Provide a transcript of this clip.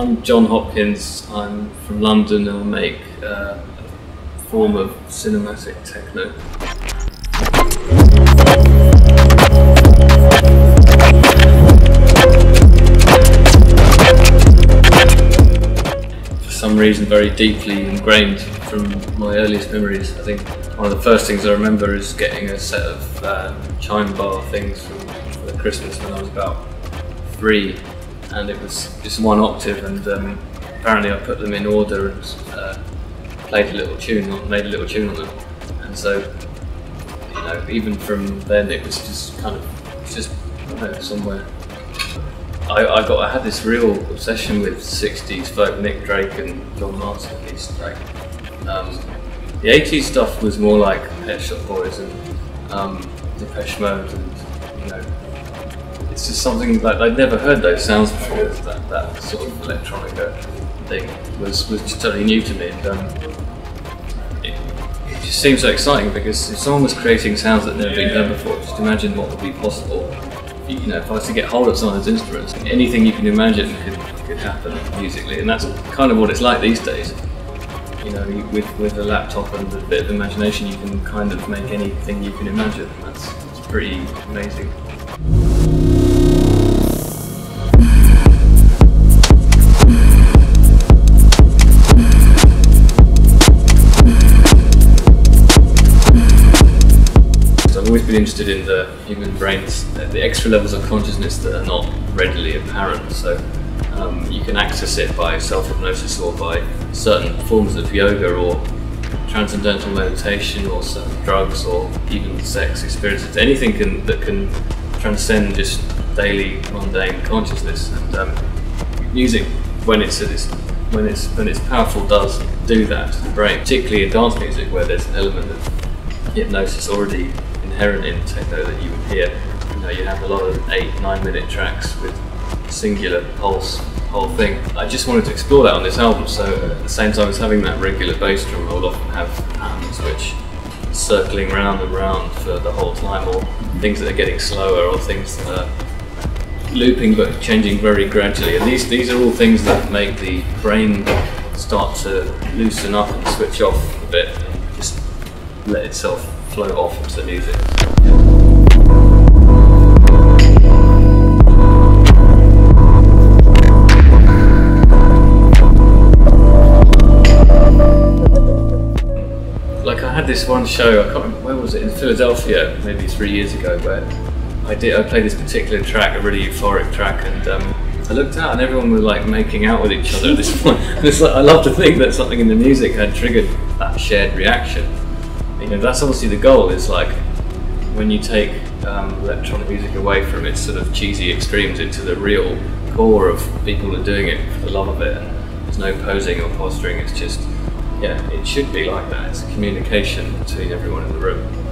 I'm Jon Hopkins. I'm from London and I make a form of cinematic techno. For some reason, very deeply ingrained from my earliest memories. I think one of the first things I remember is getting a set of chime bar things for Christmas when I was about 3. And it was just one octave, and apparently I put them in order and made a little tune on them. And so, you know, even from then it was just kind of I don't know, somewhere. I had this real obsession with 60s folk, Nick Drake and John Martin at least. Like, the 80s stuff was more like Pet Shop Boys and Depeche Mode, and you know. It's just something like I'd never heard those sounds before. That sort of electronica thing was just totally new to me, and it just seems so exciting because if someone was creating sounds that had never been heard before, just imagine what would be possible. You know, if I was to get hold of someone's instruments, anything you can imagine could happen musically, and that's kind of what it's like these days. You know, with a laptop and a bit of imagination, you can kind of make anything you can imagine. It's pretty amazing. I've always been interested in the human brain's the extra levels of consciousness that are not readily apparent. So you can access it by self-hypnosis or by certain forms of yoga or transcendental meditation or certain drugs or even sex experiences. Anything that can transcend just daily mundane consciousness. And music, when it's powerful, does do that to the brain. Particularly in dance music, where there's an element of hypnosis already inherent in techno that you would hear. You know, you have a lot of 8-9 minute tracks with singular pulse, whole thing. I just wanted to explore that on this album, so at the same time as having that regular bass drum, I'll often have patterns which are circling round and round for the whole time, or things that are getting slower, or things that are looping but changing very gradually. And these are all things that make the brain start to loosen up and switch off a bit and just let itself float off into the music. Like, I had this one show, I can't remember, where was it, in Philadelphia, maybe 3 years ago, where I played this particular track, a really euphoric track, and I looked out and everyone was like making out with each other at this point. And it's like, I love to think that something in the music had triggered that shared reaction. You know, that's obviously the goal, is like when you take electronic music away from its sort of cheesy extremes into the real core of people who are doing it for the love of it, and there's no posing or posturing, it's just, yeah, it should be like that. It's a communication between everyone in the room.